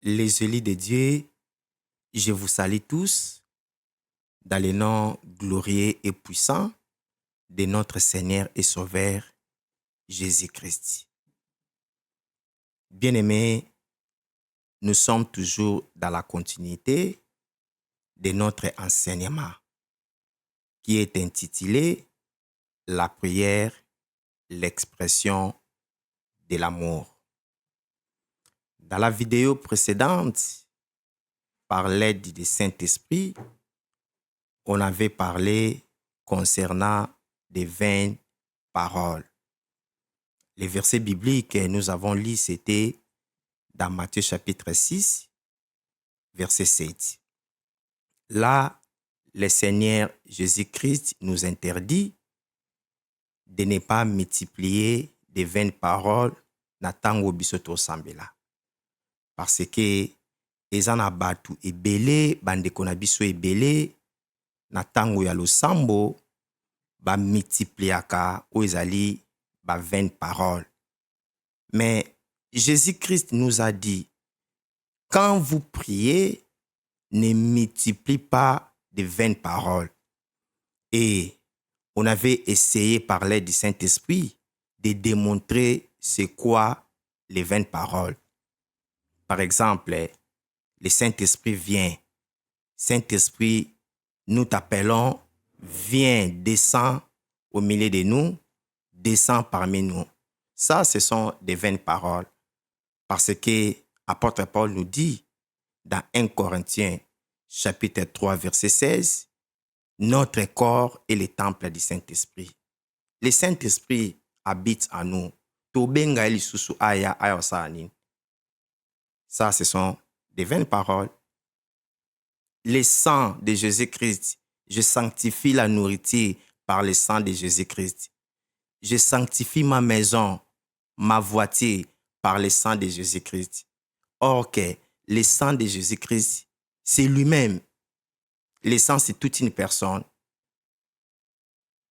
Les élus de Dieu, je vous salue tous dans le nom glorieux et puissant de notre Seigneur et Sauveur Jésus-Christ. Bien-aimés, nous sommes toujours dans la continuité de notre enseignement qui est intitulé La prière, l'expression de l'amour. Dans la vidéo précédente, par l'aide du Saint-Esprit, on avait parlé concernant les 20 paroles. Les versets bibliques que nous avons lus, c'était dans Matthieu chapitre 6, verset 7. Là, le Seigneur Jésus-Christ nous interdit de ne pas multiplier des 20 paroles na tango biso tosambela. Parce que eza na batu ebele, bandeko na biso ebele, na tango ya losambo, ba multipliaka ou ezali ba 20 paroles. Mais Jésus-Christ nous a dit, quand vous priez, ne multipliez pas de 20 paroles. Et on avait essayé par l'aide du Saint-Esprit de démontrer c'est quoi les 20 paroles. Par exemple, le Saint-Esprit vient. Saint-Esprit, nous t'appelons, viens, descends au milieu de nous, descends parmi nous. Ça, ce sont des 20 paroles. Parce que l'apôtre Paul nous dit dans 1 Corinthiens chapitre 3 verset 16, notre corps est le temple du Saint-Esprit. Le Saint-Esprit habite en nous. Ça, ce sont des 20 paroles. Le sang de Jésus-Christ, je sanctifie la nourriture par le sang de Jésus-Christ. Je sanctifie ma maison, ma voiture par le sang de Jésus-Christ. Or que le sang de Jésus-Christ, c'est lui-même. Le sang, c'est toute une personne.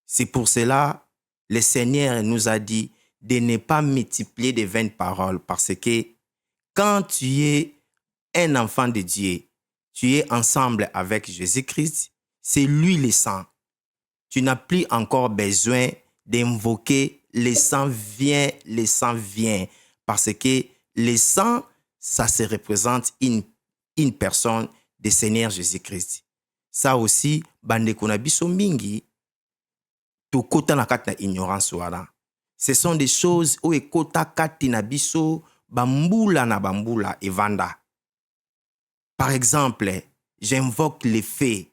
C'est pour cela, le Seigneur nous a dit de ne pas multiplier des 20 paroles parce que quand tu es un enfant de Dieu, tu es ensemble avec Jésus-Christ, c'est lui le sang. Tu n'as plus encore besoin d'invoquer le sang vient, le sang vient. Parce que le sang, ça se représente une personne du Seigneur Jésus-Christ. Ça aussi, bandeko na biso mingi, to kota na kati na ignorance wala. Ce sont des choses où ekota kati na biso, bambula na bambula evanda. Par exemple, j'invoque les faits.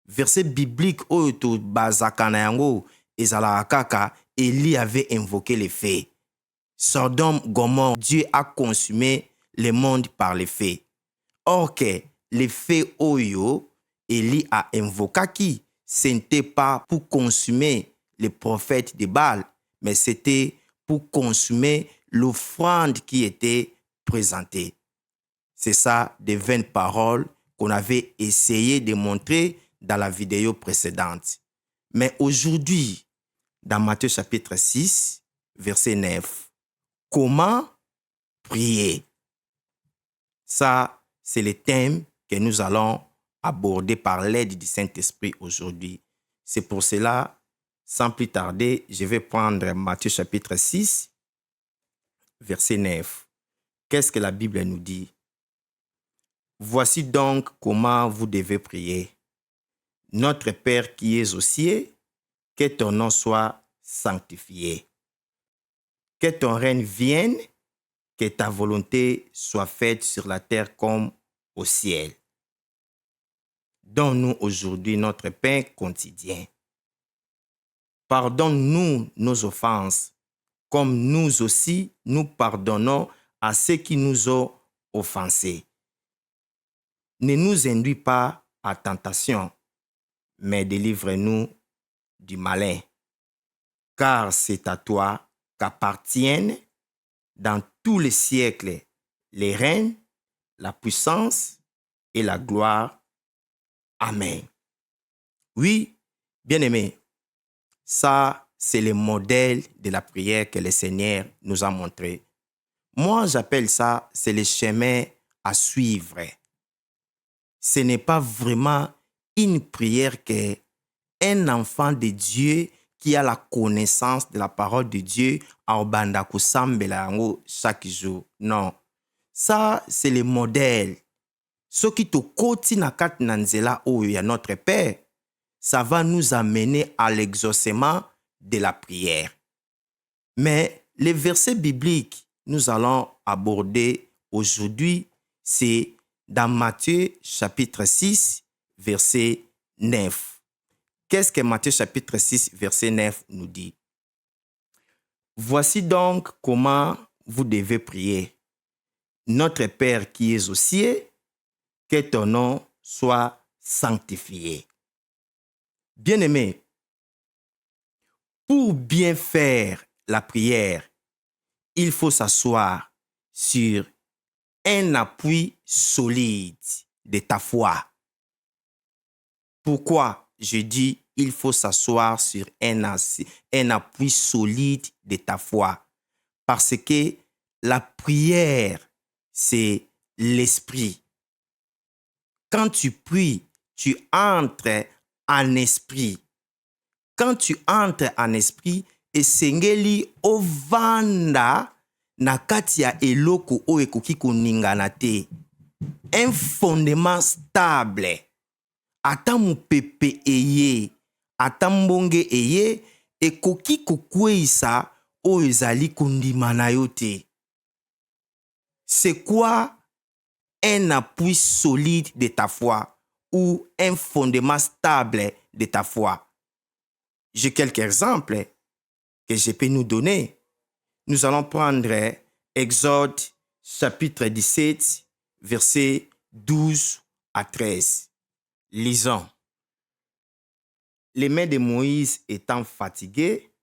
Verset biblique où to bazaka na yango ezala kaka, Élie avait invoqué les faits. Sodome, Gomorrhe, Dieu a consumé le monde par les faits. Or que les faits oyo, Élie a invoqué qui? Ce n'était pas pour consumer les prophètes de Baal, mais c'était pour consumer l'offrande qui était présentée. C'est ça, des 20 paroles qu'on avait essayé de montrer dans la vidéo précédente. Mais aujourd'hui, dans Matthieu chapitre 6, verset 9, comment prier? Ça, c'est le thème que nous allons aborder par l'aide du Saint-Esprit aujourd'hui. C'est pour cela, sans plus tarder, je vais prendre Matthieu chapitre 6, verset 9. Qu'est-ce que la Bible nous dit? Voici donc comment vous devez prier. Notre Père qui es aux cieux, que ton nom soit sanctifié. Que ton règne vienne, que ta volonté soit faite sur la terre comme au ciel. Donne-nous aujourd'hui notre pain quotidien. Pardonne-nous nos offenses, comme nous aussi nous pardonnons à ceux qui nous ont offensés. Ne nous induis pas à tentation, mais délivre-nous du malin. Car c'est à toi qu'appartiennent dans tous les siècles les règnes, la puissance et la gloire. Amen. Oui, bien-aimés, ça, c'est le modèle de la prière que le Seigneur nous a montré. Moi, j'appelle ça, c'est le chemin à suivre. Ce n'est pas vraiment une prière qu'un enfant de Dieu qui a la connaissance de la parole de Dieu a obanda kusambela yango chaque jour. Non. Ça, c'est le modèle. Ce qui te koti na kati na nzela oyo ya notre Père, ça va nous amener à l'exaucement de la prière. Mais les versets bibliques nous allons aborder aujourd'hui, c'est dans Matthieu chapitre 6, verset 9. Qu'est-ce que Matthieu chapitre 6, verset 9 nous dit? Voici donc comment vous devez prier. Notre Père qui es aux cieux, que ton nom soit sanctifié. Bien-aimé, pour bien faire la prière, il faut s'asseoir sur un appui solide de ta foi. Pourquoi je dis il faut s'asseoir sur un appui solide de ta foi? Parce que la prière, c'est l'esprit. Quand tu pries, tu entres en esprit. Quand tu entres en esprit, esengeli ovanda na kati ya eloko oyo ekoki koningana te. Un fondement stable. Ata mopepe eye, ata mbonge eye, ekoki kokweisa oyo ezali kondima na yo te. C'est quoi un appui solide de ta foi ou un fondement stable de ta foi? J'ai quelques exemples que je peux nous donner. Nous allons prendre Exode chapitre 17, versets 12 à 13. Lisons. Les mains de Moïse étant fatiguées,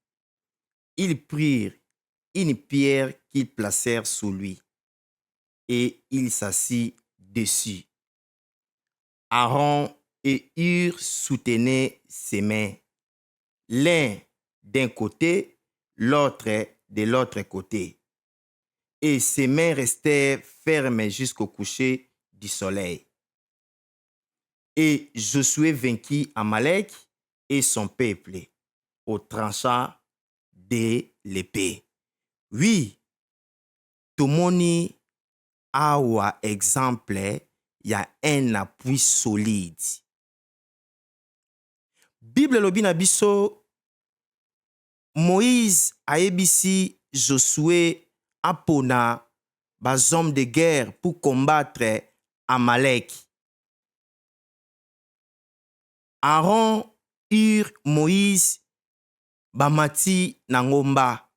ils prirent une pierre qu'ils placèrent sous lui et il s'assit dessus. Aaron et Hur soutenaient ses mains, l'un d'un côté, l'autre de l'autre côté. Et ses mains restèrent fermes jusqu'au coucher du soleil. Et Josué vainquit Amalek et son peuple au tranchant de l'épée. Oui, tomoni awa exemple, il y a un appui solide. Bible lobi na biso, Moïse ayebisi Josué apona bas hommes de guerre pour combattre Amalek. Aaron, Hur, Moïse, bamati na ngomba.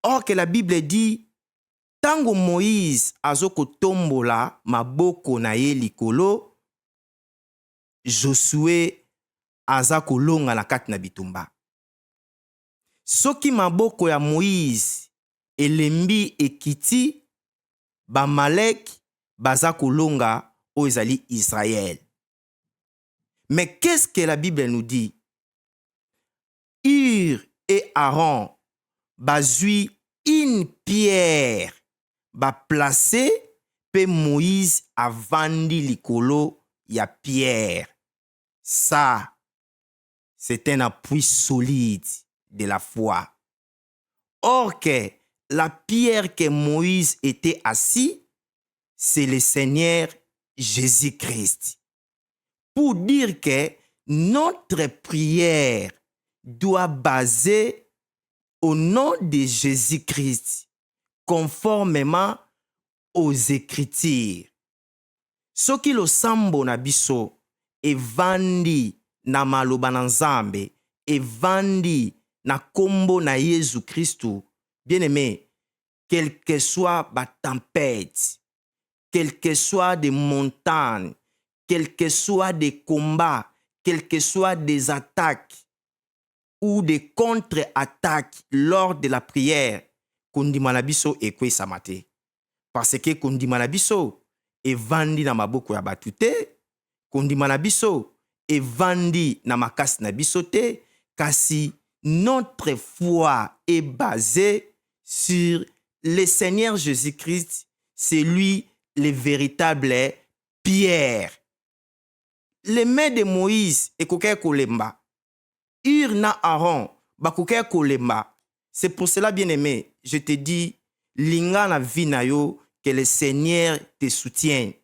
Or que la Bible dit, tango Moïse azoko tombola maboko na ye likolo, Josué azako longa na kati na bitumba. Soki maboko ya Moïse elembi ekiti, Bamalek bazako longa o ezali Israël. Mais qu'est-ce que la Bible nous dit? Hur et Aaron bazui une pierre placée pe Moïse avandi likolo ya pierre. Ça, c'est un appui solide de la foi. Or que la pierre que Moïse était assis, c'est le Seigneur Jésus-Christ. Pour dire que notre prière doit baser au nom de Jésus-Christ, conformément aux Écritures. Soki losambo na biso evandi na maloba na Nzambe, evandi na kombo na Yesu Christu, bien-aimé, quelle que soit la tempête, quelles que soient des montagnes, quels que soient des combats, quelles que soient des attaques ou des contre-attaques lors de la prière, kondima na biso ekwe samate. Parce que kondima na biso evandi na maboko ya batu te, kondima na biso evandi na makasi na biso te, kasi notre foi est basée sur le Seigneur Jésus-Christ, c'est lui les véritables pierres. Les mains de Moïse et Koké Kolemba. Urna Aaron, Bakoké Kolemba. C'est pour cela, bien-aimé, je te dis, linga na vinayo, que le Seigneur te soutienne.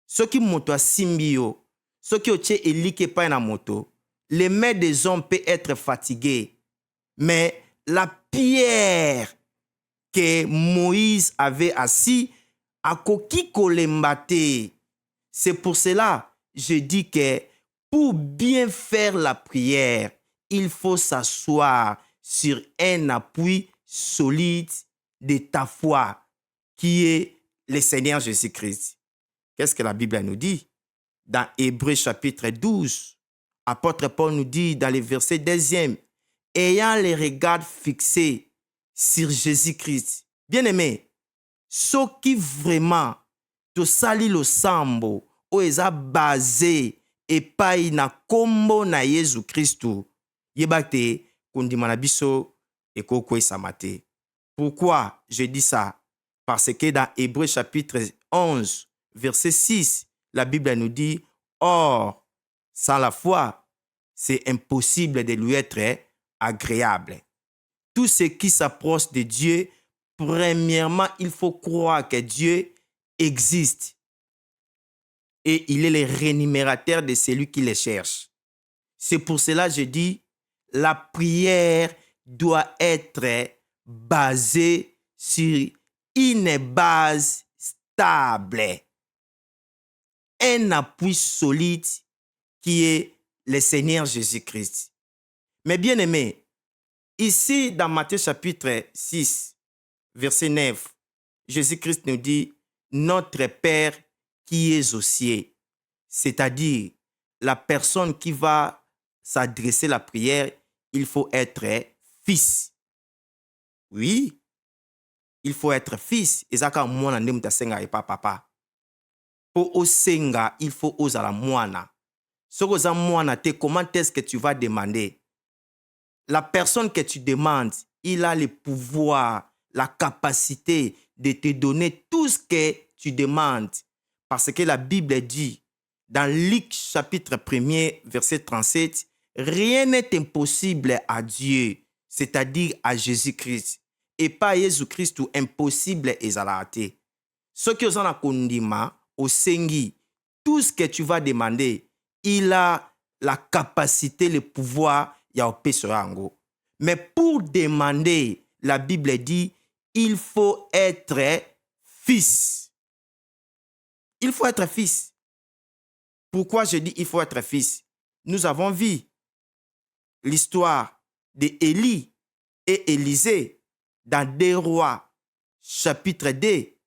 Ce qui moto simbio, ce qui oche elike pa na moto, les mains des hommes peuvent être fatiguées. Mais la pierre que Moïse avait assis, a koki kolembate. C'est pour cela, je dis que pour bien faire la prière, il faut s'asseoir sur un appui solide de ta foi, qui est le Seigneur Jésus-Christ. Qu'est-ce que la Bible nous dit? Dans Hébreux chapitre 12, apôtre Paul nous dit dans le verset 2e, ayant les regards fixés sur Jésus-Christ. Bien-aimé, ce qui vraiment te sali le sambo, ou eza basé et pas na kombo na Jésus Christ, yebate kundimana biso et koko samate. Pourquoi je dis ça? Parce que dans Hébreux chapitre 11, verset 6, la Bible nous dit, or, sans la foi, c'est impossible de lui être agréable. Tout ce qui s'approche de Dieu, premièrement, il faut croire que Dieu existe. Et il est le rémunérateur de celui qui le cherche. C'est pour cela que je dis, la prière doit être basée sur une base stable. Un appui solide qui est le Seigneur Jésus-Christ. Mais bien aimé, ici dans Matthieu chapitre 6, verset 9, Jésus-Christ nous dit, notre Père qui est aux cieux, c'est-à-dire la personne qui va s'adresser à la prière, il faut être fils. Oui, il faut être fils. Et ça, quand moi, je suis papa. Pour osenga, il faut oser la moana. Ce que osa moana, comment est-ce que tu vas demander? La personne que tu demandes, il a le pouvoir, la capacité de te donner tout ce que tu demandes. Parce que la Bible dit, dans Luc chapitre 1er, verset 37, rien n'est impossible à Dieu, c'est-à-dire à Jésus-Christ. Et pas Jésus-Christ ou impossible ezalate. Ce que vous en a kondima, au sengi, tout ce que tu vas demander, il a la capacité, le pouvoir, ya opé sorango. Mais pour demander, la Bible dit, il faut être fils. Il faut être fils. Pourquoi je dis il faut être fils? Nous avons vu l'histoire d'Élie et Élisée dans 2 Rois, chapitre 2,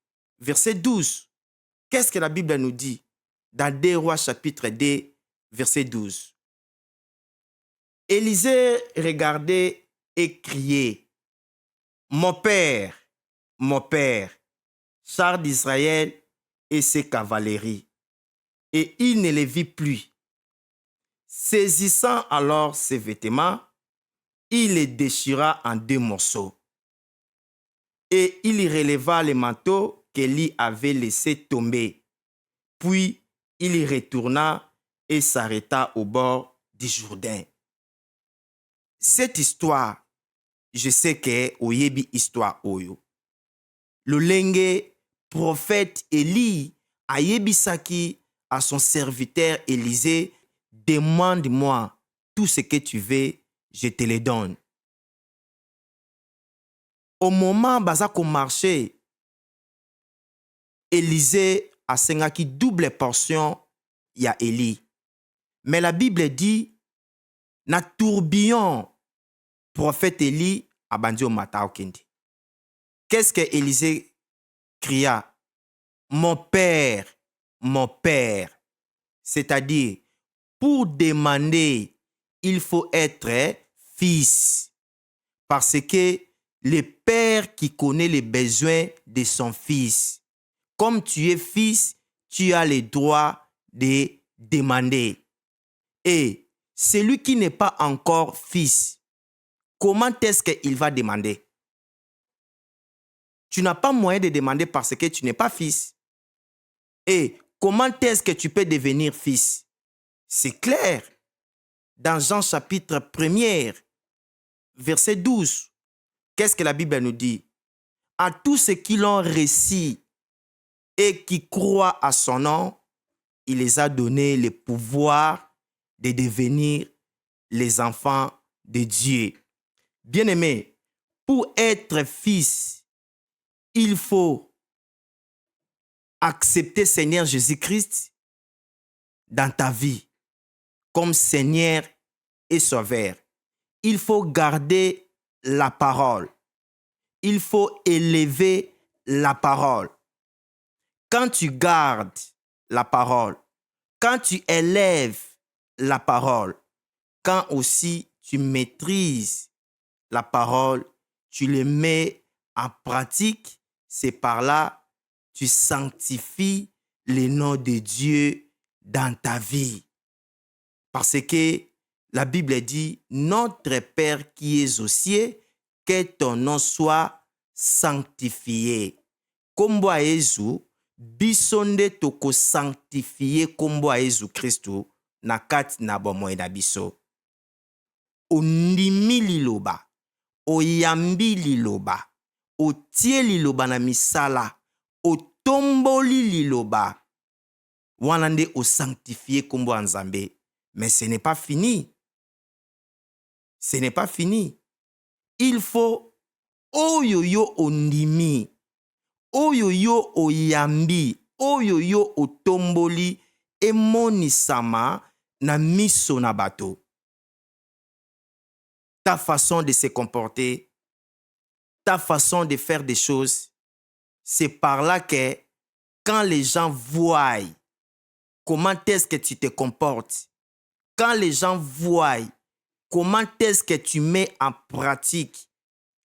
verset 12. Qu'est-ce que la Bible nous dit dans 2 Rois, chapitre 2, verset 12? Élisée regardait et criait, mon père, char d'Israël et ses cavaleries. Et il ne les vit plus. Saisissant alors ses vêtements, il les déchira en 2 morceaux. Et il y releva le manteau qu'Élie avait laissé tomber. Puis il y retourna et s'arrêta au bord du Jourdain. Cette histoire, je sais que oyebi histoire oyo. Le lenge prophète Élie a yebisaki à son serviteur Élisée, demande-moi tout ce que tu veux, je te le donne. Au moment bazako marché, Élisée a sengaki double portion ya Élie. Mais la Bible dit, na tourbillon, prophète Élie a bandi au mata okindi. Qu'est-ce que Élisée cria? Mon père, c'est-à-dire, pour demander, il faut être fils. Parce que le père qui connaît les besoins de son fils, comme tu es fils, tu as le droit de demander. Et celui qui n'est pas encore fils, comment est-ce qu'il va demander? Tu n'as pas moyen de demander parce que tu n'es pas fils. Et comment est-ce que tu peux devenir fils? C'est clair. Dans Jean chapitre 1er, verset 12, qu'est-ce que la Bible nous dit? À tous ceux qui l'ont reçu et qui croient à son nom, il les a donné le pouvoir de devenir les enfants de Dieu. Bien-aimé, pour être fils, il faut accepter Seigneur Jésus-Christ dans ta vie comme Seigneur et Sauveur. Il faut garder la parole. Il faut élever la parole. Quand tu gardes la parole, quand tu élèves la parole, quand aussi tu maîtrises la parole, tu le mets en pratique, c'est par là que tu sanctifies le nom de Dieu dans ta vie. Parce que la Bible dit, notre Père qui es aux cieux, que ton nom soit sanctifié. Kombo a Yesu, biso nde toko sanctifié kombo a Yesu Kristo na kati na bomoi na biso. Ondimi liloba, oyambi liloba, otie liloba na misala, otomboli liloba, wana nde osanctifié kombo a Nzambe. Mais ce n'est pas fini. Ce n'est pas fini. Il faut oyoyo ondimi, oyoyo oyambi, oyoyo otomboli emonisama na miso na bato. Ta façon de se comporter, ta façon de faire des choses, c'est par là que quand les gens voient comment est-ce que tu te comportes, quand les gens voient comment est-ce que tu mets en pratique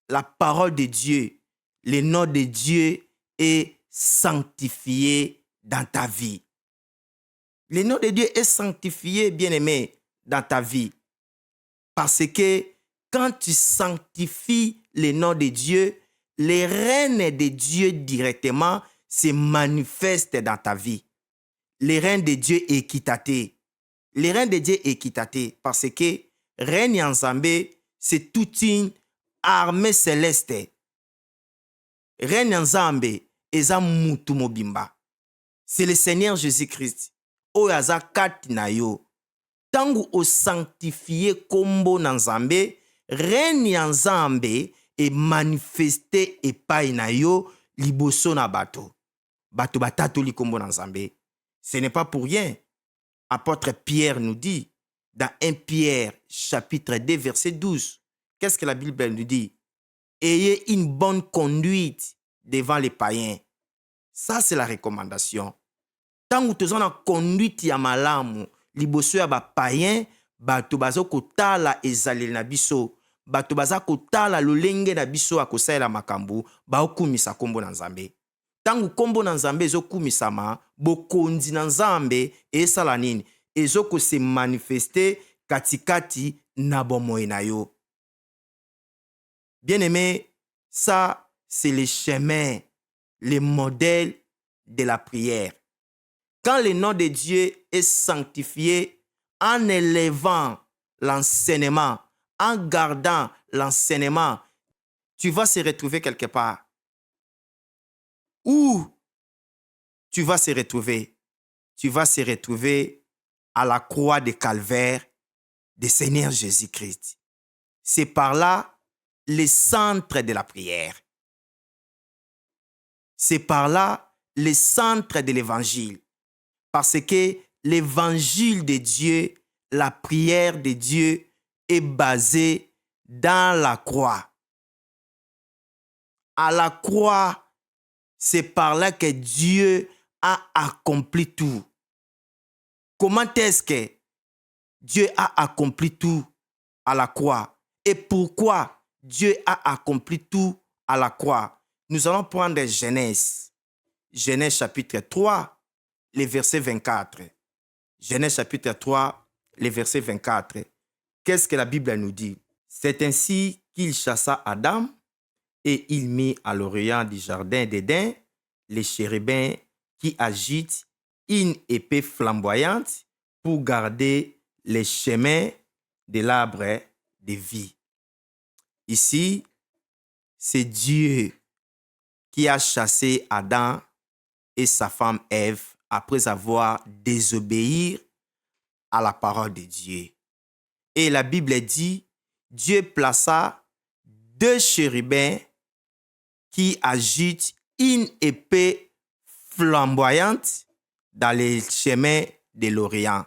la parole de Dieu, le nom de Dieu est sanctifié dans ta vie. Le nom de Dieu est sanctifié, bien-aimé, dans ta vie. Parce que quand tu sanctifies le nom de Dieu, le règne de Dieu directement se manifeste dans ta vie. Le règne de Dieu est équitaté. Le règne de Dieu est équitaté parce que règne en Nzambe, c'est toute une armée céleste. Règne en Nzambe, eza mutu mobimba. C'est le Seigneur Jésus-Christ. Oyo aza kati na yo. Tangu o sanctifié kombo na Nzambe, règne en Nzambe est manifesté epai na yo liboso na bato. Bato batatoli kombo na Nzambe. Ce n'est pas pour rien. Apôtre Pierre nous dit dans 1 Pierre chapitre 2 verset 12, qu'est-ce que la Bible nous dit? Ayez une bonne conduite devant les païens. Ça, c'est la recommandation. Tangu toza na conduite ya malamu liboso ya ba païen, bato bazo kotala ezaleli na biso, bato baza kotala lolenge na biso akosalela makambo, baokumisa kombo na Nzambe. Tangu kombo na Nzambe ezokumisama, bokonzi na Nzambe esala nini? Ezoko se manifester katikati na bomoi na yo. Bien-aimé, ça c'est le chemin, le modèle de la prière. Quand le nom de Dieu est sanctifié en élevant l'enseignement, en gardant l'enseignement, tu vas se retrouver quelque part. Où tu vas se retrouver? Tu vas se retrouver à la croix de Calvaire du Seigneur Jésus-Christ. C'est par là le centre de la prière. C'est par là le centre de l'évangile. Parce que l'évangile de Dieu, la prière de Dieu est basée dans la croix. À la croix, c'est par là que Dieu a accompli tout. Comment est-ce que Dieu a accompli tout à la croix? Et pourquoi Dieu a accompli tout à la croix? Nous allons prendre Genèse. Genèse chapitre 3, le verset 24. Genèse chapitre 3, le verset 24. Qu'est-ce que la Bible nous dit? C'est ainsi qu'il chassa Adam et il mit à l'orient du jardin d'Éden les chérubins qui agitent une épée flamboyante pour garder les chemins de l'arbre de vie. Ici, c'est Dieu qui a chassé Adam et sa femme Ève après avoir désobéi à la parole de Dieu. Et la Bible dit, Dieu plaça 2 chérubins qui agitent une épée flamboyante dans les chemins de l'Orient.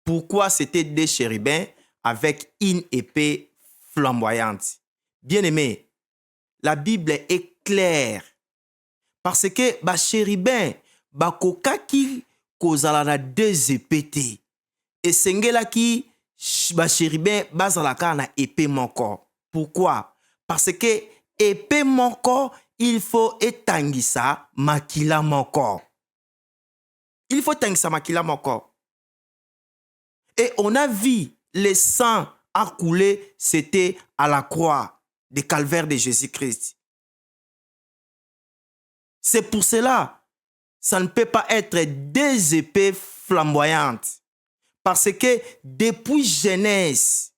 Pourquoi c'était 2 chérubins avec une épée flamboyante? Bien-aimé, la Bible est claire. Parce que ba chérubin bakokaki kozala na 2 épées te. Esengelaki ba chérubin bazalaka na épée moko. Pourquoi? Parce que épée moko, il faut etangisa makila moko. Il faut etangisa makila moko. Et on a vu le sang a coulé, c'était à la croix de calvaire de Jésus-Christ. C'est pour cela, ça ne peut pas être 2 épées flamboyantes. Parce que depuis Genèse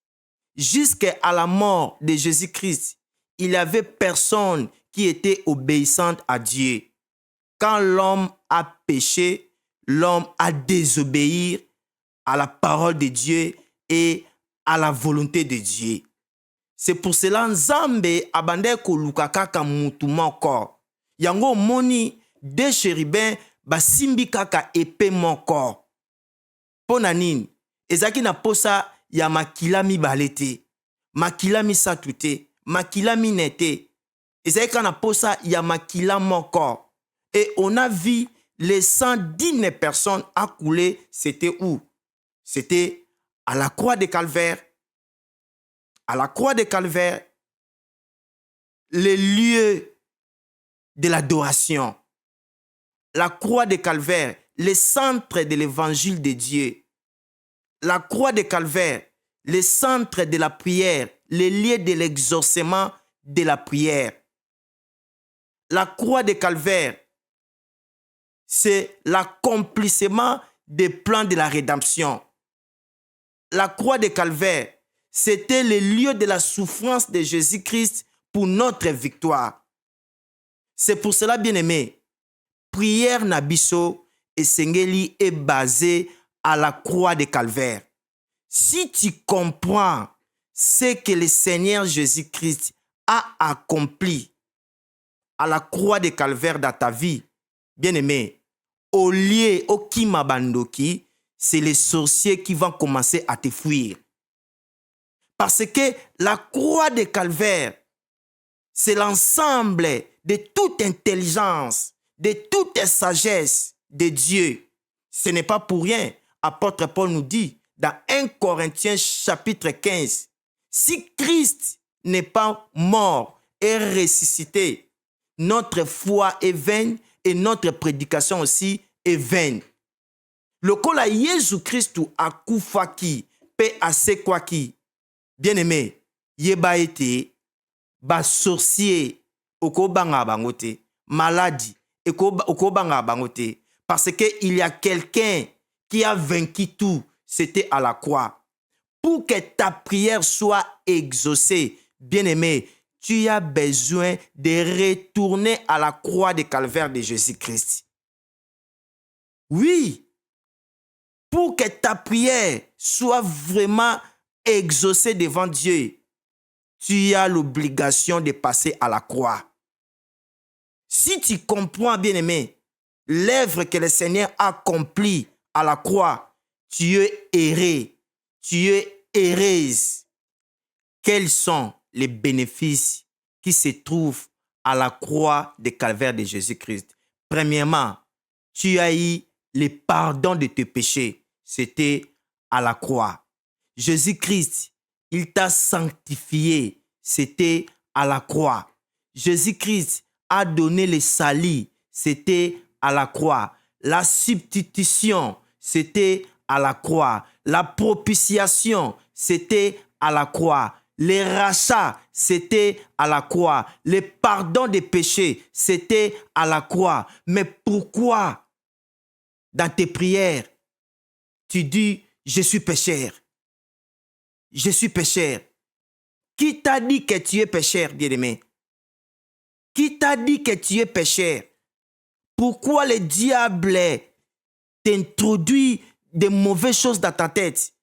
jusqu'à la mort de Jésus-Christ, il n'y avait personne qui était obéissante à Dieu. Quand l'homme a péché, l'homme a désobéi à la parole de Dieu et à la volonté de Dieu. C'est pour cela Nzambe abande koluka kaka mutu moko. Yango moni 2 chérubins basimbi kaka épée moko. Pona nini? Ezaki na posa ya makila mibale te, makila misatu te, makila mine te. Ezaki na posa ya makila moko. Et on a vu les 110 personnes a coulé. C'était où? C'était à la croix de Calvaire. À la croix de Calvaire, le lieu de l'adoration. La croix de Calvaire, le centre de l'évangile de Dieu. La croix de Calvaire, le centre de la prière, le lieu de l'exaucement de la prière. La croix de Calvaire, c'est l'accomplissement des plans de la rédemption. La croix de Calvaire, c'était le lieu de la souffrance de Jésus-Christ pour notre victoire. C'est pour cela, bien-aimé, prière nabiso et sengeli est basée à la croix de Calvaire. Si tu comprends ce que le Seigneur Jésus-Christ a accompli à la croix de Calvaire dans ta vie, bien-aimé, au lieu au kimabandoki, c'est les sorciers qui vont commencer à te fuir. Parce que la croix de Calvaire, c'est l'ensemble de toute intelligence, de toute sagesse de Dieu. Ce n'est pas pour rien. Apôtre Paul nous dit dans 1 Corinthiens chapitre 15, si Christ n'est pas mort et ressuscité, notre foi est vaine et notre prédication aussi est vaine. Lokola Yesu Christu akufaki pe asekwaki. Bien-aimé, yeba ete ba sorcier okobanga bangote, maladie okobanga bangote, parce que il y a quelqu'un qui a vaincu tout, c'était à la croix. Pour que ta prière soit exaucée, bien-aimé, tu as besoin de retourner à la croix de Calvaire de Jésus-Christ. Oui, pour que ta prière soit vraiment exaucée devant Dieu, tu as l'obligation de passer à la croix. Si tu comprends, bien-aimé, l'œuvre que le Seigneur a accomplie à la croix, tu es erré, tu es heureuse. Quels sont les bénéfices qui se trouvent à la croix de Calvaire de Jésus-Christ? Premièrement, tu as eu le pardon de tes péchés. C'était à la croix. Jésus-Christ, il t'a sanctifié. C'était à la croix. Jésus-Christ a donné le salut. C'était à la croix. La substitution, c'était à la croix. La propitiation, c'était à la croix. Les rachats, c'était à la croix. Le pardon des péchés, c'était à la croix. Mais pourquoi dans tes prières, tu dis, je suis pécheur. Je suis pécheur. Qui t'a dit que tu es pécheur, bien-aimé? Qui t'a dit que tu es pécheur? Pourquoi le diable t'introduit de mauvaises choses dans ta tête?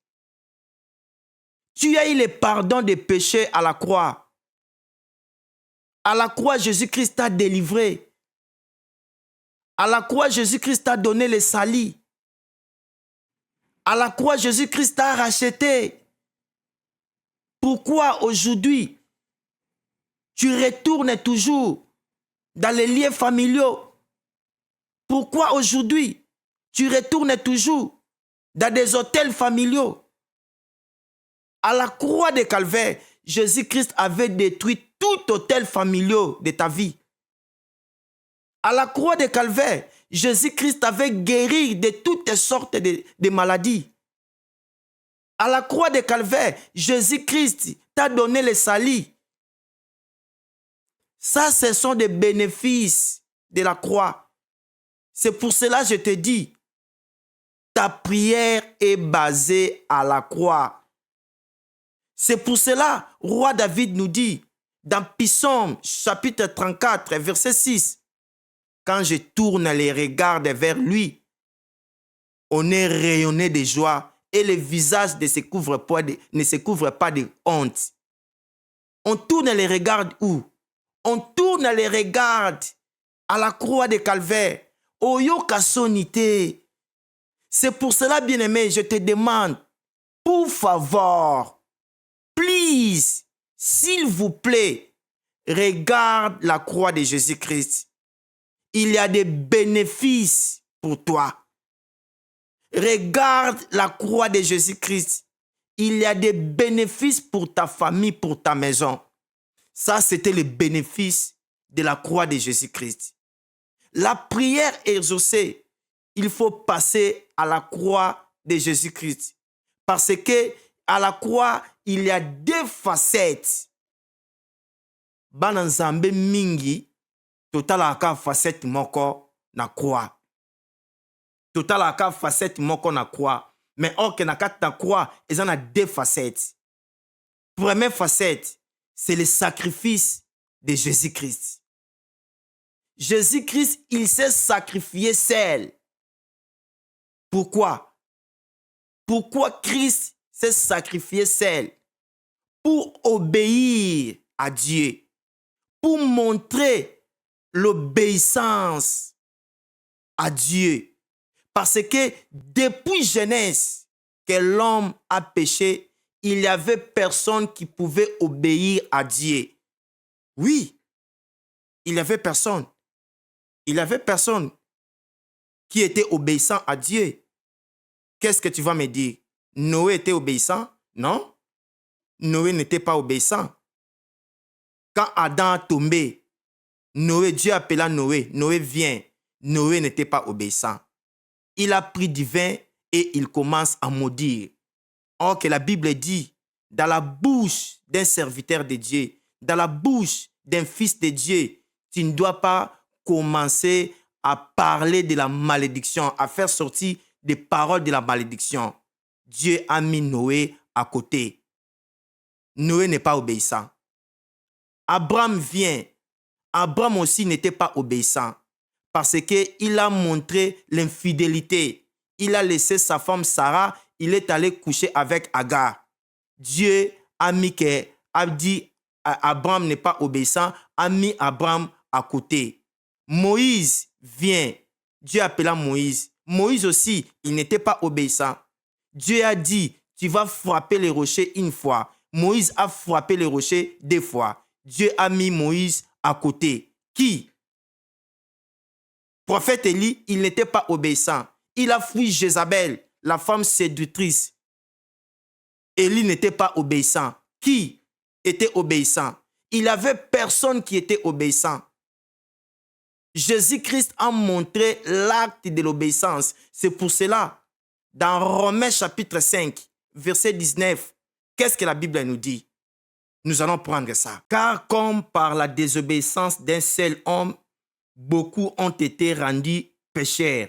Tu as eu le pardon des péchés à la croix. À la croix, Jésus-Christ t'a délivré. À la croix, Jésus-Christ t'a donné le salut. À la croix, Jésus-Christ t'a racheté. Pourquoi aujourd'hui, tu retournes toujours dans les liens familiaux? Pourquoi aujourd'hui, tu retournes toujours dans des hôtels familiaux? À la croix de Calvaire, Jésus-Christ avait détruit tout hôtel familial de ta vie. À la croix de Calvaire, Jésus-Christ avait guéri de toutes sortes de maladies. À la croix de Calvaire, Jésus-Christ t'a donné le salut. Ça, ce sont des bénéfices de la croix. C'est pour cela que je te dis, ta prière est basée à la croix. C'est pour cela, roi David nous dit, dans Psaume chapitre 34, verset 6, quand je tourne les regards vers lui, on est rayonné de joie et le visage ne se couvre pas de honte. On tourne les regards où? On tourne les regards à la croix de Calvaire. Oyo kasonite. C'est pour cela, bien-aimé, je te demande, pour favor, please, s'il vous plaît, regarde la croix de Jésus-Christ. Il y a des bénéfices pour toi. Regarde la croix de Jésus-Christ. Il y a des bénéfices pour ta famille, pour ta maison. Ça, c'était le bénéfice de la croix de Jésus-Christ. La prière exaucée, il faut passer à la croix de Jésus-Christ. Parce que à la croix, il y a deux facettes. Bana nzambe mingi, totalaka facette moko na croix. Totalaka facette moko na croix. Mais or que na kat na croix, ils en a deux facettes. Première facette, c'est le sacrifice de Jésus-Christ. Jésus-Christ, il s'est sacrifié seul. Pourquoi? Pourquoi Christ s'est sacrifié seul? Pour obéir à Dieu. Pour montrer l'obéissance à Dieu. Parce que depuis Genèse, que l'homme a péché, il n'y avait personne qui pouvait obéir à Dieu. Oui, il n'y avait personne. Il n'y avait personne qui était obéissant à Dieu. Qu'est-ce que tu vas me dire? Noé était obéissant? Non. Noé n'était pas obéissant. Quand Adam a tombé, Dieu appela Noé. Noé vient. Noé n'était pas obéissant. Il a pris du vin et il commence à maudire. Or que la Bible dit, dans la bouche d'un serviteur de Dieu, dans la bouche d'un fils de Dieu, tu ne dois pas commencer à parler de la malédiction, à faire sortir des paroles de la malédiction. Dieu a mis Noé à côté. Noé n'est pas obéissant. Abraham vient. Abraham aussi n'était pas obéissant parce qu'il a montré l'infidélité. Il a laissé sa femme Sarah, il est allé coucher avec Agar. Dieu a dit Abraham n'est pas obéissant, a mis Abraham à côté. Moïse vient. Dieu appela Moïse. Moïse aussi, il n'était pas obéissant. Dieu a dit, tu vas frapper les rochers une fois. Moïse a frappé les rochers deux fois. Dieu a mis Moïse à côté. Qui? Prophète Élie, il n'était pas obéissant. Il a fui Jézabel, la femme séductrice. Élie n'était pas obéissant. Qui était obéissant? Il n'y avait personne qui était obéissant. Jésus-Christ a montré l'acte de l'obéissance. C'est pour cela, dans Romains chapitre 5, verset 19, qu'est-ce que la Bible nous dit? Nous allons prendre ça. Car comme par la désobéissance d'un seul homme, beaucoup ont été rendus pécheurs.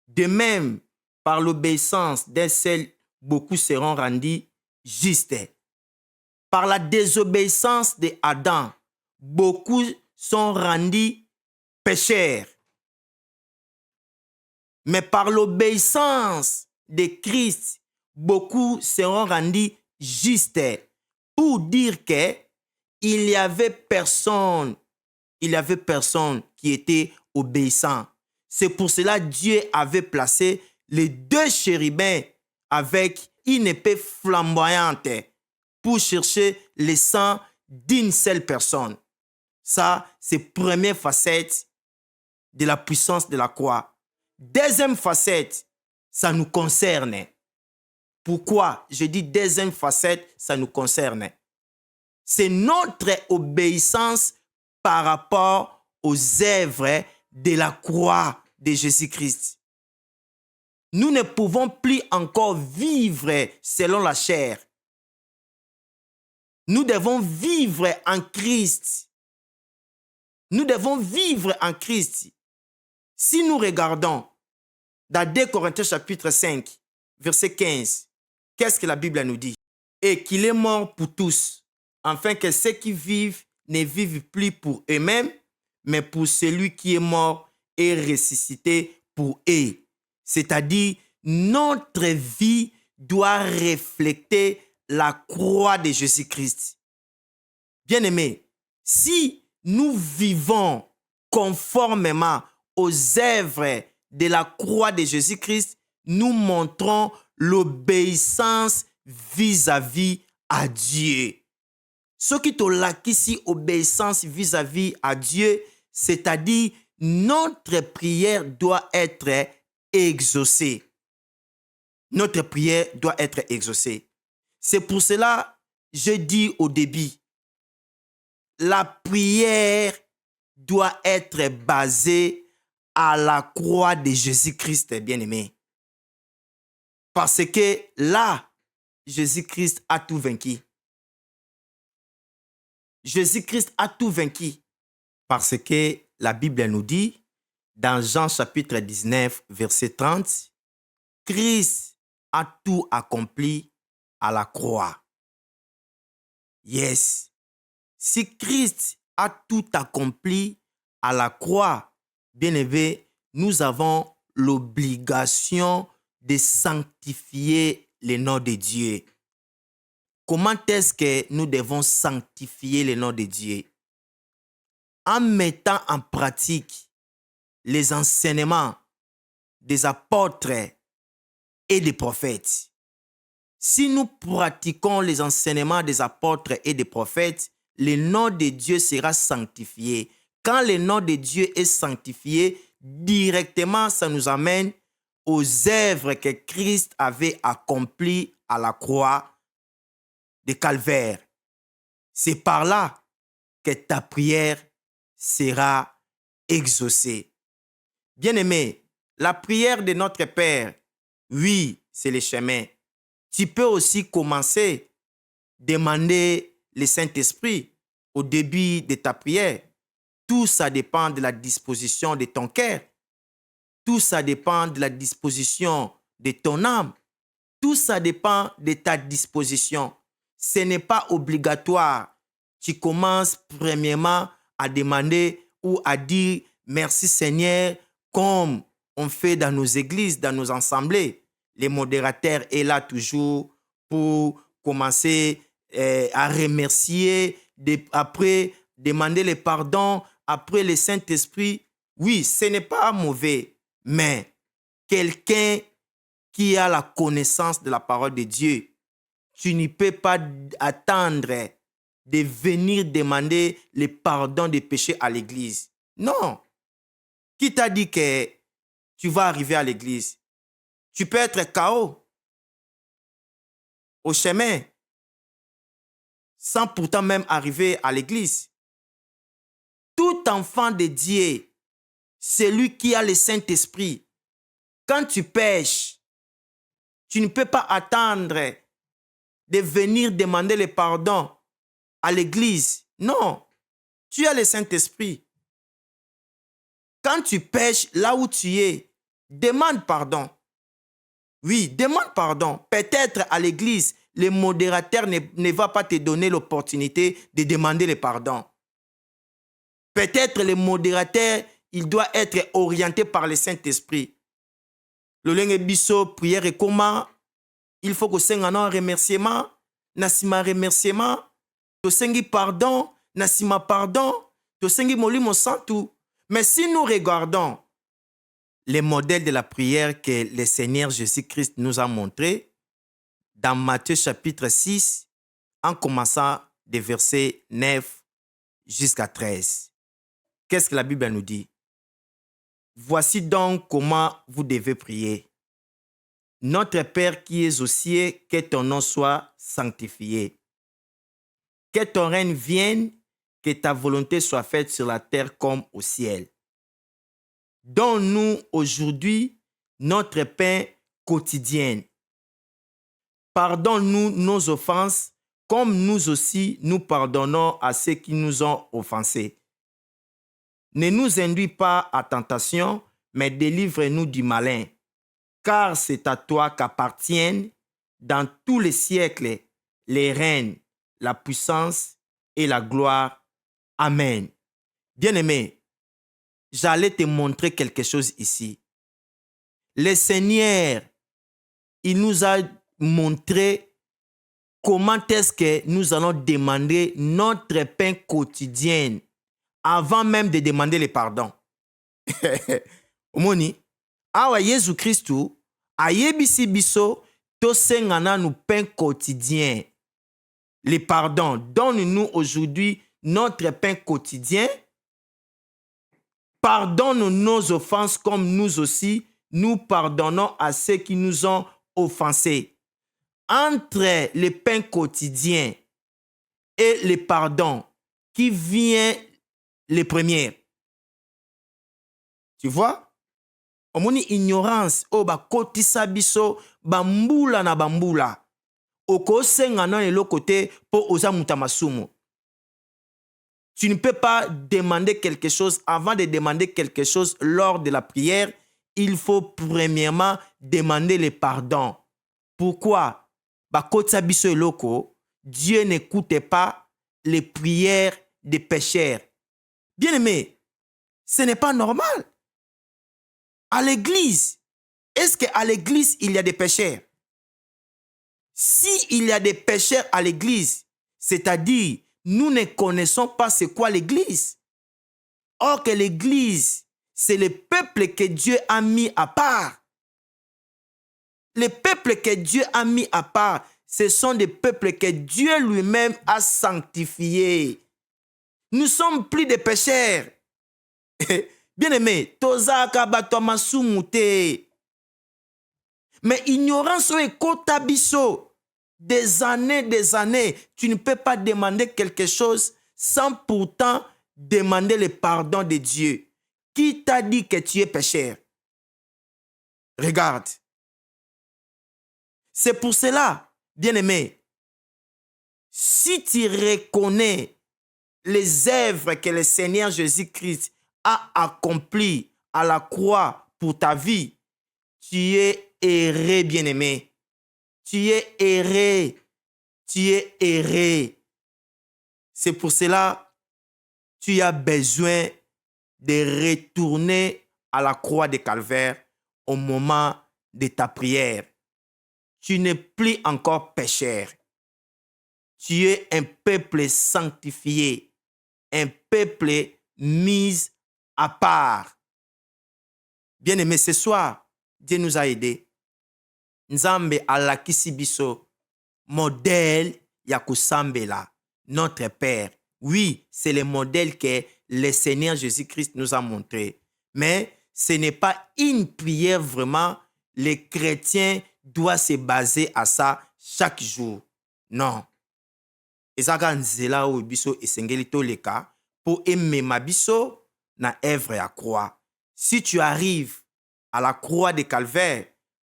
De même, par l'obéissance d'un seul, beaucoup seront rendus justes. Par la désobéissance d'Adam, beaucoup sont rendus pécheurs. Mais par l'obéissance de Christ, beaucoup seront rendus justes. Pour dire que il y avait personne qui était obéissant. C'est pour cela que Dieu avait placé les deux chérubins avec une épée flamboyante pour chercher le sang d'une seule personne. Ça, c'est la première facette de la puissance de la croix. Deuxième facette, ça nous concerne. Pourquoi je dis deuxième facette, ça nous concerne? C'est notre obéissance par rapport aux œuvres de la croix de Jésus-Christ. Nous ne pouvons plus encore vivre selon la chair. Nous devons vivre en Christ. Nous devons vivre en Christ. Si nous regardons dans 2 Corinthiens chapitre 5, verset 15, qu'est-ce que la Bible nous dit? Et qu'il est mort pour tous, afin que ceux qui vivent ne vivent plus pour eux-mêmes, mais pour celui qui est mort et ressuscité pour eux. C'est-à-dire, notre vie doit refléter la croix de Jésus-Christ. Bien-aimés, si nous vivons conformément aux œuvres de la croix de Jésus-Christ, nous montrons l'obéissance vis-à-vis à Dieu. Ce qui te ici obéissance vis-à-vis à Dieu, c'est-à-dire notre prière doit être exaucée. Notre prière doit être exaucée. C'est pour cela que je dis au début, la prière doit être basée à la croix de Jésus-Christ, bien-aimé. Parce que là, Jésus-Christ a tout vaincu. Jésus-Christ a tout vaincu. Parce que la Bible nous dit, dans Jean chapitre 19, verset 30, Christ a tout accompli à la croix. Yes. Si Christ a tout accompli à la croix, bien aimé, nous avons l'obligation de sanctifier le nom de Dieu. Comment est-ce que nous devons sanctifier le nom de Dieu? En mettant en pratique les enseignements des apôtres et des prophètes. Si nous pratiquons les enseignements des apôtres et des prophètes, le nom de Dieu sera sanctifié. Quand le nom de Dieu est sanctifié, directement, ça nous amène aux œuvres que Christ avait accomplies à la croix de Calvaire. C'est par là que ta prière sera exaucée. Bien-aimé, la prière de notre Père, oui, c'est le chemin. Tu peux aussi commencer à demander le Saint-Esprit au début de ta prière. Tout ça dépend de la disposition de ton cœur. Tout ça dépend de la disposition de ton âme. Tout ça dépend de ta disposition. Ce n'est pas obligatoire. Tu commences premièrement à demander ou à dire merci Seigneur comme on fait dans nos églises, dans nos assemblées. Le modérateur est là toujours pour commencer à remercier, après demander le pardon, après le Saint-Esprit. Oui, ce n'est pas mauvais, mais quelqu'un qui a la connaissance de la parole de Dieu, tu ne peux pas attendre de venir demander le pardon des péchés à l'église. Non. Qui t'a dit que tu vas arriver à l'église? Tu peux être KO au chemin sans pourtant même arriver à l'église. Tout enfant de Dieu, celui qui a le Saint-Esprit, quand tu pêches, tu ne peux pas attendre de venir demander le pardon à l'église. Non, tu as le Saint-Esprit. Quand tu pêches là où tu es, Demande pardon. Oui, demande pardon. Peut-être à l'église, le modérateur ne va pas te donner l'opportunité de demander le pardon. Peut-être le modérateur, il doit être orienté par le Saint-Esprit. Le lenge biso prière et comment il faut que senga un remerciement, nasima remerciement, to sengi pardon, nasima pardon, to sengi molimo santu. Mais si nous regardons les modèles de la prière que le Seigneur Jésus-Christ nous a montrés dans Matthieu chapitre 6, en commençant des versets 9 jusqu'à 13. Qu'est-ce que la Bible nous dit? Voici donc comment vous devez prier. Notre Père qui es aux cieux, que ton nom soit sanctifié. Que ton règne vienne, que ta volonté soit faite sur la terre comme au ciel. Donne-nous aujourd'hui notre pain quotidien. Pardonne-nous nos offenses, comme nous aussi nous pardonnons à ceux qui nous ont offensés. Ne nous induis pas à tentation, mais délivre-nous du malin. Car c'est à toi qu'appartiennent dans tous les siècles les règnes, la puissance et la gloire. Amen. Bien-aimé, j'allais te montrer quelque chose ici. Le Seigneur, il nous a montré comment est-ce que nous allons demander notre pain quotidien avant même de demander le pardon. Omoni, awa Jésus Christou, ayebisi biso, tosenga nanu pain quotidien. Le pardon, donne-nous aujourd'hui notre pain quotidien. Pardonne nos offenses comme nous aussi, nous pardonnons à ceux qui nous ont offensés. Entre le pain quotidien et le pardon, qui vient le premier? Tu vois? Omoni ignorance, ba kotisa biso, bambula na bambula. Oko senga na le côté pour osa mutamasumu. Tu ne peux pas demander quelque chose avant de demander quelque chose lors de la prière. Il faut premièrement demander le pardon. Pourquoi? Bakotsa biso eloko, Dieu n'écoute pas les prières des pécheurs. Bien-aimé, ce n'est pas normal. À l'église, est-ce qu'à l'église, il y a des pécheurs? Si il y a des pécheurs à l'église, c'est-à-dire, nous ne connaissons pas c'est quoi l'église. Or que l'église, c'est le peuple que Dieu a mis à part. Les peuples que Dieu a mis à part, ce sont des peuples que Dieu lui-même a sanctifiés. Nous sommes plus des pécheurs. Bien-aimé, tozaka batoma sumute. Mais ignorance est kotabiso. Des années, tu ne peux pas demander quelque chose sans pourtant demander le pardon de Dieu. Qui t'a dit que tu es pécheur? Regarde. C'est pour cela, bien-aimé, si tu reconnais les œuvres que le Seigneur Jésus-Christ a accomplies à la croix pour ta vie, tu es erré, bien-aimé. Tu es erré. Tu es erré. C'est pour cela que tu as besoin de retourner à la croix de Calvaire au moment de ta prière. Tu n'es plus encore pécheur. Tu es un peuple sanctifié, un peuple mis à part. Bien-aimé, ce soir, Dieu nous a aidés. Nzambe alakisi biso modèle ya kusambela, notre Père. Oui, c'est le modèle que le Seigneur Jésus-Christ nous a montré. Mais ce n'est pas une prière vraiment. Les chrétiens doivent se baser à ça chaque jour. Non. Ezaka nzela o biso esengeli toleka pour emema biso na œuvre ya croix. Si tu arrives à la croix de Calvaire,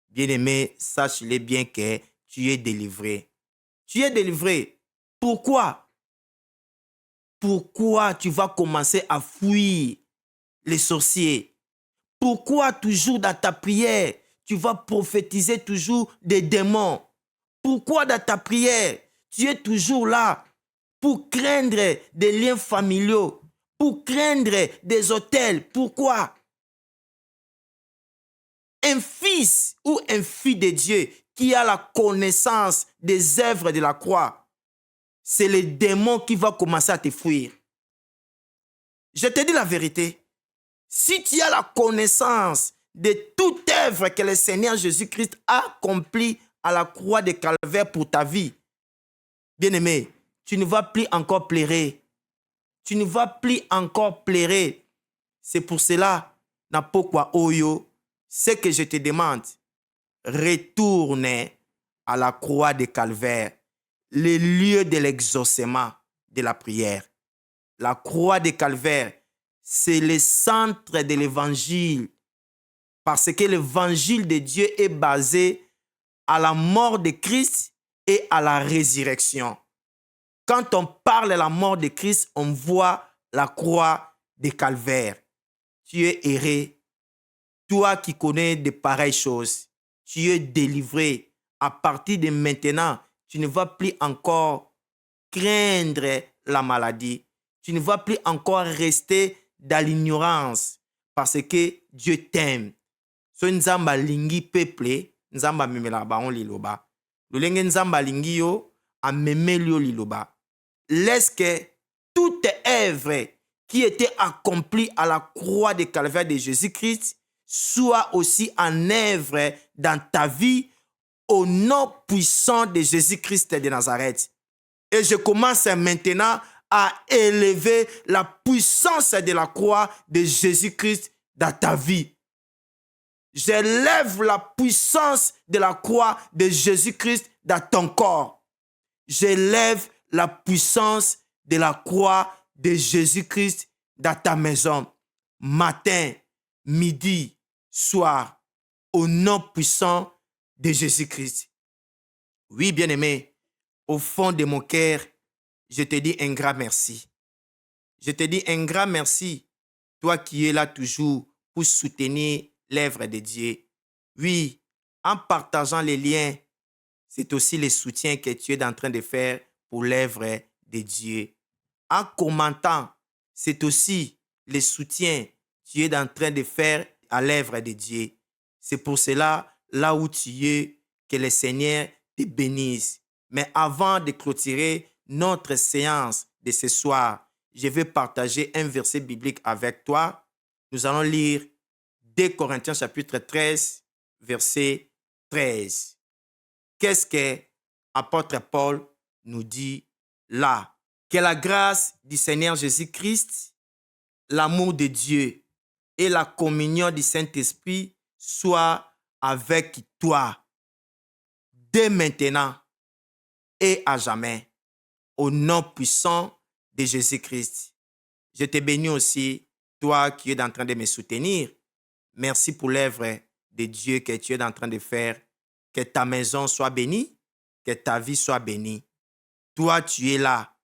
bien-aimé, sache-le bien que tu es délivré. Tu es délivré. Pourquoi? Pourquoi tu vas commencer à fuir les sorciers? Pourquoi toujours dans ta prière, tu vas prophétiser toujours des démons? Pourquoi dans ta prière, tu es toujours là pour craindre des liens familiaux, pour craindre des autels? Pourquoi? Un fils ou un fils de Dieu qui a la connaissance des œuvres de la croix, c'est le démon qui va commencer à te fuir. Je te dis la vérité. Si tu as la connaissance de toute œuvre que le Seigneur Jésus-Christ a accomplie à la croix de Calvaire pour ta vie, bien-aimé, tu ne vas plus encore pleurer. Tu ne vas plus encore pleurer. C'est pour cela, na pokwa oyo, ce que je te demande, retourne à la croix de Calvaire, le lieu de l'exaucement de la prière. La croix de Calvaire, c'est le centre de l'évangile, parce que l'évangile de Dieu est basé à la mort de Christ et à la résurrection. Quand on parle de la mort de Christ, on voit la croix de Calvaire. Tu es erré. Toi qui connais de pareilles choses, tu es délivré. À partir de maintenant, tu ne vas plus encore craindre la maladie. Tu ne vas plus encore rester dans l'ignorance parce que Dieu t'aime. So nzamba lingi peuple, nzamba memela ba on liloba. Lolenge nzamba lingi yo, amemeli yo liloba. Laisse que toute œuvre qui était accomplie à la croix de Calvaire de Jésus-Christ soit aussi en œuvre dans ta vie au nom puissant de Jésus-Christ de Nazareth. Et je commence maintenant à élever la puissance de la croix de Jésus-Christ dans ta vie. J'élève la puissance de la croix de Jésus-Christ dans ton corps. J'élève la puissance de la croix de Jésus-Christ dans ta maison. Matin, midi, soir, au nom puissant de Jésus-Christ. Oui, bien-aimé, au fond de mon cœur, je te dis un grand merci. Je te dis un grand merci, toi qui es là toujours pour soutenir l'œuvre de Dieu. Oui, en partageant les liens, c'est aussi le soutien que tu es en train de faire pour l'œuvre de Dieu. En commentant, c'est aussi le soutien que tu es en train de faire à l'œuvre de Dieu. C'est pour cela, là où tu es, que le Seigneur te bénisse. Mais avant de clôturer notre séance de ce soir, je vais partager un verset biblique avec toi. Nous allons lire 2 Corinthiens chapitre 13, verset 13. Qu'est-ce que l'apôtre Paul nous dit là? Que la grâce du Seigneur Jésus-Christ, l'amour de Dieu et la communion du Saint-Esprit soient avec toi dès maintenant et à jamais, au nom puissant de Jésus-Christ. Je te bénis aussi, toi qui es en train de me soutenir. Merci pour l'œuvre de Dieu que tu es en train de faire. Que ta maison soit bénie, que ta vie soit bénie. Toi, tu es là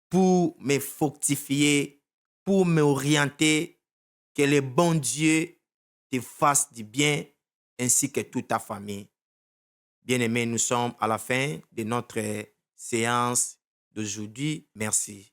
pour me fructifier, pour m'orienter. Que le bon Dieu te fasse du bien, ainsi que toute ta famille. Bien-aimés, nous sommes à la fin de notre séance d'aujourd'hui. Merci.